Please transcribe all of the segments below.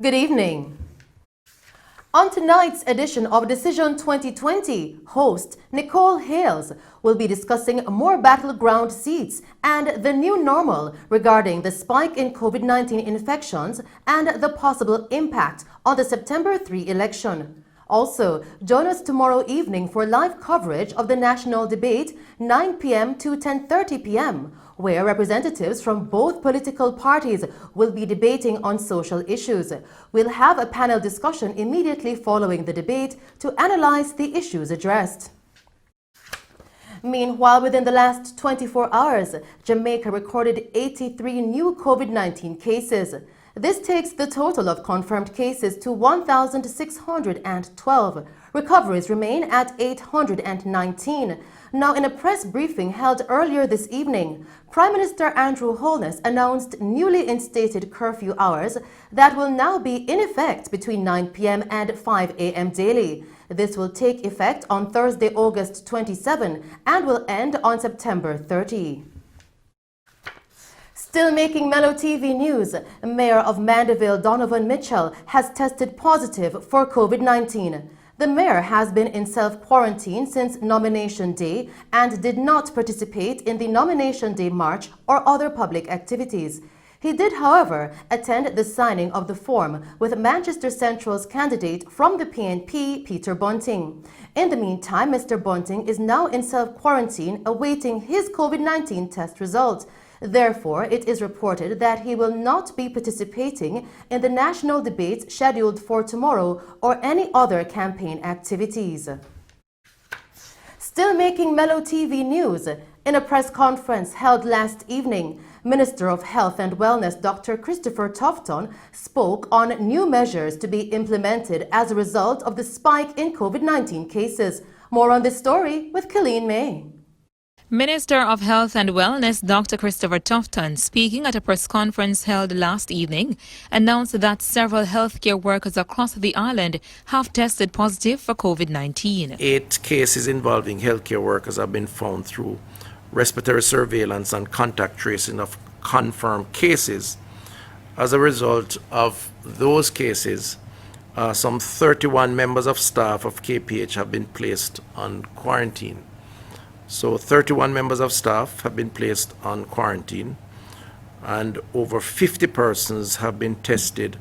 Good evening. On tonight's edition of Decision 2020, host Nicole Hales will be discussing more battleground seats and the new normal regarding the spike in COVID-19 infections and the possible impact on the September 3 election. Also, join us tomorrow evening for live coverage of the national debate 9 p.m. to 10:30 p.m., where representatives from both political parties will be debating on social issues. We'll have a panel discussion immediately following the debate to analyze the issues addressed. Meanwhile, within the last 24 hours, Jamaica recorded 83 new COVID-19 cases. This takes the total of confirmed cases to 1,612. Recoveries remain at 819. Now, in a press briefing held earlier this evening, Prime Minister Andrew Holness announced newly instated curfew hours that will now be in effect between 9 p.m. and 5 a.m. daily. This will take effect on Thursday, August 27 and will end on September 30. Still making Mello TV news, Mayor of Mandeville Donovan Mitchell has tested positive for COVID-19. The mayor has been in self-quarantine since nomination day and did not participate in the nomination day march or other public activities. He did, however, attend the signing of the form with Manchester Central's candidate from the PNP, Peter Bunting. In the meantime, Mr. Bunting is now in self-quarantine awaiting his COVID-19 test result. Therefore, it is reported that he will not be participating in the national debates scheduled for tomorrow or any other campaign activities. Still making Mello TV news, in a press conference held last evening, Minister of Health and Wellness Dr. Christopher Tufton spoke on new measures to be implemented as a result of the spike in COVID-19 cases. More on this story with Colleen May. Minister of Health and Wellness Dr. Christopher Tufton, speaking at a press conference held last evening, announced that several healthcare workers across the island have tested positive for COVID-19. 8 cases involving healthcare workers have been found through respiratory surveillance and contact tracing of confirmed cases. As a result of those cases, some 31 members of staff of KPH have been placed on quarantine. So 31 members of staff have been placed on quarantine and over 50 persons have been tested,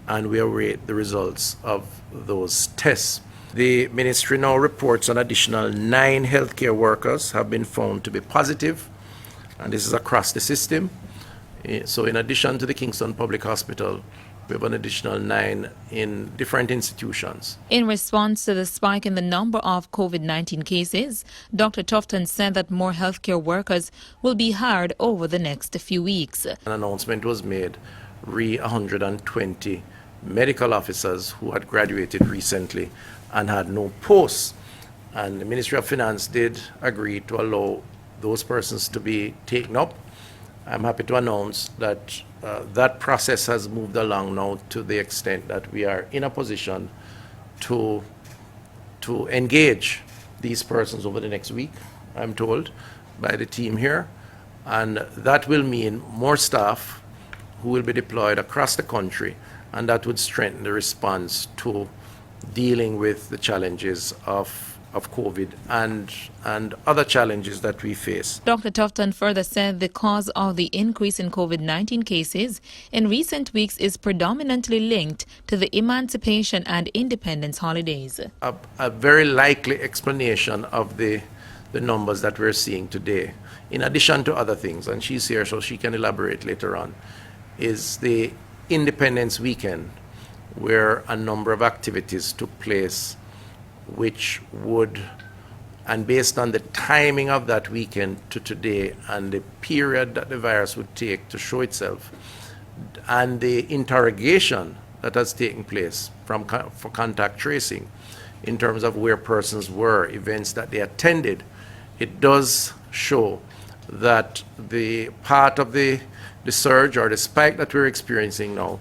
and we await the results of those tests. The ministry now reports an additional 9 healthcare workers have been found to be positive, and this is across the system. So in addition to the Kingston Public Hospital, we have an additional 9 in different institutions. In response to the spike in the number of COVID-19 cases, Dr. Tufton said that more healthcare workers will be hired over the next few weeks. An announcement was made, 120 medical officers who had graduated recently and had no posts. And the Ministry of Finance did agree to allow those persons to be taken up. I'm happy to announce that that process has moved along now to the extent that we are in a position to engage these persons over the next week, I'm told, by the team here. And that will mean more staff who will be deployed across the country, and that would strengthen the response to dealing with the challenges of COVID and other challenges that we face. Dr. Tufton further said the cause of the increase in COVID-19 cases in recent weeks is predominantly linked to the Emancipation and Independence holidays. A very likely explanation of the numbers that we're seeing today, in addition to other things, and she's here so she can elaborate later on, is the Independence Weekend, where a number of activities took place which would, and based on the timing of that weekend to today and the period that the virus would take to show itself, and the interrogation that has taken place for contact tracing in terms of where persons were, events that they attended, it does show that the part of the surge or the spike that we're experiencing now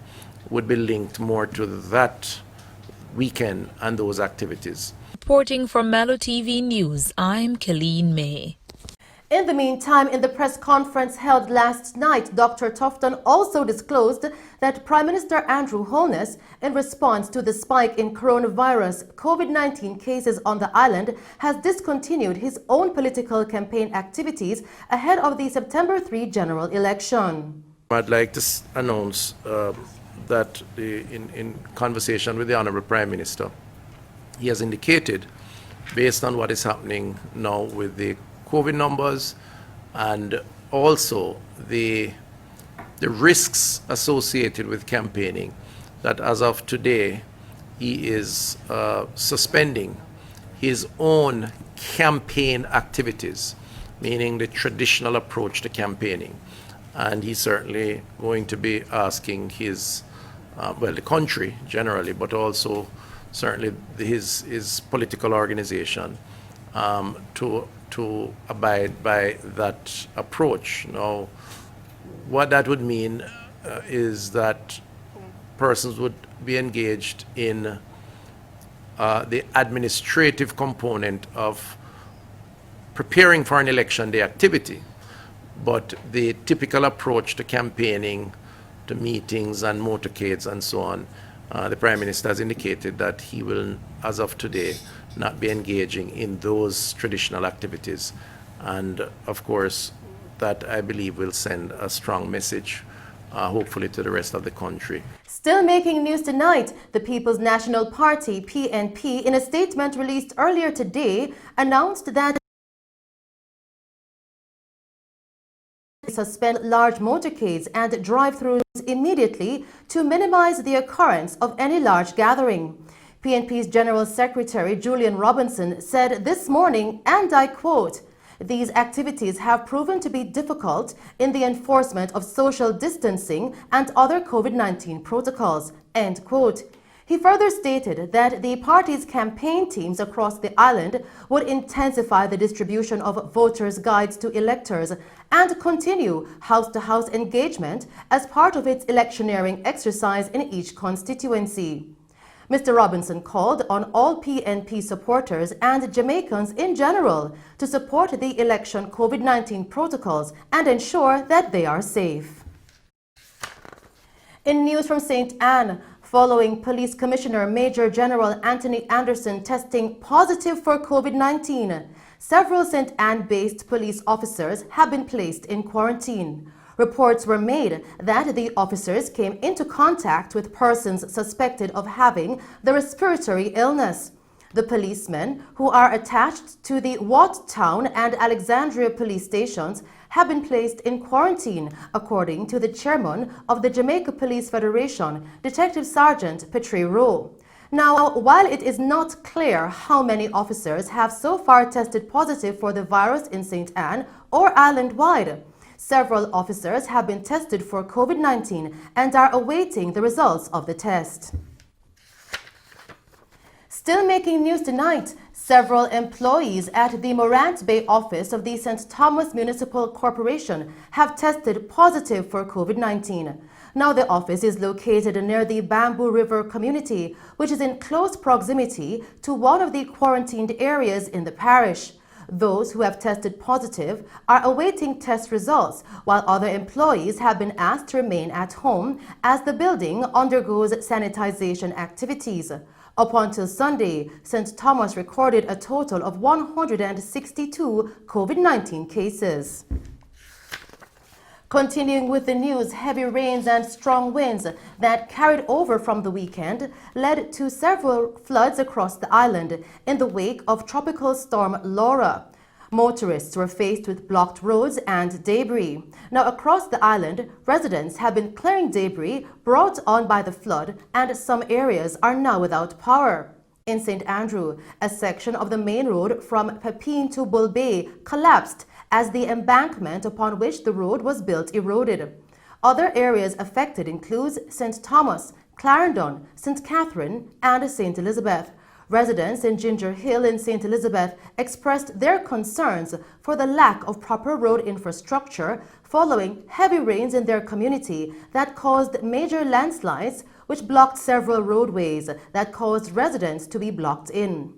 would be linked more to that weekend and those activities. Reporting for Mello TV News, I'm Colleen May. In the meantime, in the press conference held last night, Dr. Tufton also disclosed that Prime Minister Andrew Holness, in response to the spike in coronavirus COVID-19 cases on the island, has discontinued his own political campaign activities ahead of the September 3 general election. I'd like to announce that in conversation with the Honorable Prime Minister, he has indicated, based on what is happening now with the COVID numbers and also the risks associated with campaigning, that as of today he is suspending his own campaign activities, meaning the traditional approach to campaigning. And he's certainly going to be asking his, the country generally, but also certainly his political organization to abide by that approach. Now, what that would mean is that persons would be engaged in the administrative component of preparing for an election day activity, but the typical approach to campaigning, to meetings and motorcades and so on, the Prime Minister has indicated that he will, as of today, not be engaging in those traditional activities. And of course, that I believe will send a strong message, hopefully to the rest of the country. Still making news tonight, the People's National Party, PNP, in a statement released earlier today, announced that suspend large motorcades and drive-throughs immediately to minimize the occurrence of any large gathering. PNP's General Secretary Julian Robinson said this morning, and I quote, "These activities have proven to be difficult in the enforcement of social distancing and other COVID-19 protocols," end quote. He further stated that the party's campaign teams across the island would intensify the distribution of voters' guides to electors and continue house-to-house engagement as part of its electioneering exercise in each constituency. Mr. Robinson called on all PNP supporters and Jamaicans in general to support the election COVID-19 protocols and ensure that they are safe. In news from St. Anne, following Police Commissioner Major General Anthony Anderson testing positive for COVID-19, several St. Anne-based police officers have been placed in quarantine. Reports were made that the officers came into contact with persons suspected of having the respiratory illness. The policemen, who are attached to the Watt Town and Alexandria police stations, have been placed in quarantine, according to the chairman of the Jamaica Police Federation, Detective Sergeant Petrie Rowe. Now, while it is not clear how many officers have so far tested positive for the virus in St. Anne or island-wide, several officers have been tested for COVID-19 and are awaiting the results of the test. Still making news tonight, several employees at the Morant Bay office of the St. Thomas Municipal Corporation have tested positive for COVID-19. Now the office is located near the Bamboo River community, which is in close proximity to one of the quarantined areas in the parish. Those who have tested positive are awaiting test results, while other employees have been asked to remain at home as the building undergoes sanitization activities. Up until Sunday, St. Thomas recorded a total of 162 COVID-19 cases. Continuing with the news, heavy rains and strong winds that carried over from the weekend led to several floods across the island in the wake of Tropical Storm Laura. Motorists were faced with blocked roads and debris. Now, across the island, residents have been clearing debris brought on by the flood, and some areas are now without power. In St. Andrew, a section of the main road from Pepin to Bull Bay collapsed as the embankment upon which the road was built eroded. Other areas affected include St. Thomas, Clarendon, St. Catherine, and St. Elizabeth. Residents in Ginger Hill in St. Elizabeth expressed their concerns for the lack of proper road infrastructure following heavy rains in their community that caused major landslides, which blocked several roadways that caused residents to be blocked in.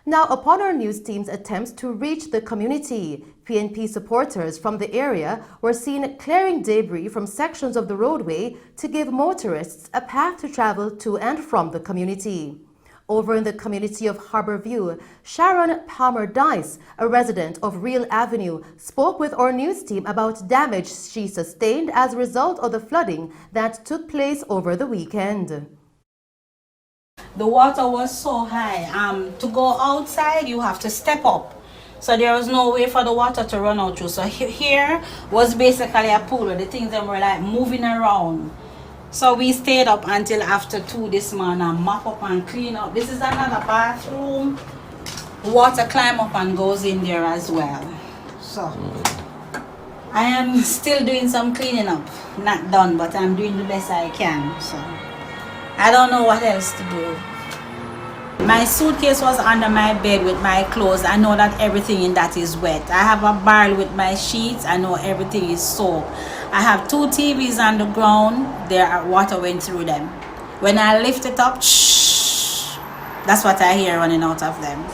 Now, upon our news team's attempts to reach the community, PNP supporters from the area were seen clearing debris from sections of the roadway to give motorists a path to travel to and from the community. Over in the community of Harborview, Sharon Palmer-Dice, a resident of Real Avenue, spoke with our news team about damage she sustained as a result of the flooding that took place over the weekend. The water was so high. To go outside, you have to step up. So there was no way for the water to run out through. So here was basically a pool where the things that were like moving around. So we stayed up until after 2 this morning and mop up and clean up. This is another bathroom. Water climb up and goes in there as well. So I am still doing some cleaning up. Not done, but I'm doing the best I can. So I don't know what else to do. My suitcase was under my bed with my clothes. I know that everything in that is wet. I have a barrel with my sheets. I know everything is soaked. I have 2 TVs on the ground. Water went through them. When I lift it up, shh, that's what I hear running out of them.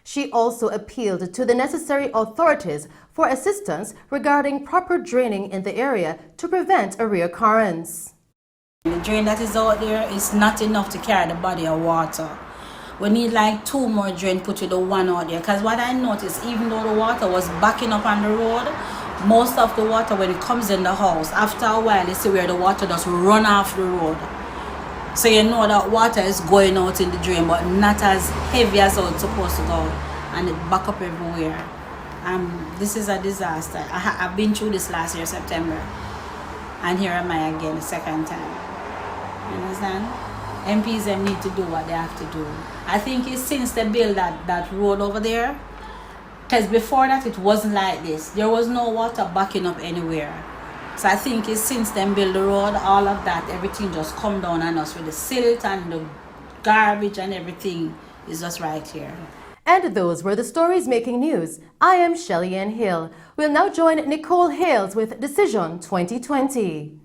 She also appealed to the necessary authorities for assistance regarding proper draining in the area to prevent a reoccurrence. The drain that is out there is not enough to carry the body of water. We need like 2 more drains put with the one out there. Because what I noticed, even though the water was backing up on the road, most of the water when it comes in the house, after a while you see where the water just run off the road. So you know that water is going out in the drain, but not as heavy as it's supposed to go. And it back up everywhere. This is a disaster. I've been through this last year, September. And here am I again, the second time. You understand? MPs them need to do what they have to do. I think it's since they built that road over there, because before that it wasn't like this. There was no water backing up anywhere. So I think it's since they built the road, all of that, everything just come down on us with the silt and the garbage and everything is just right here. And those were the stories making news. I am Shelley Ann Hill. We'll now join Nicole Hales with Decision 2020.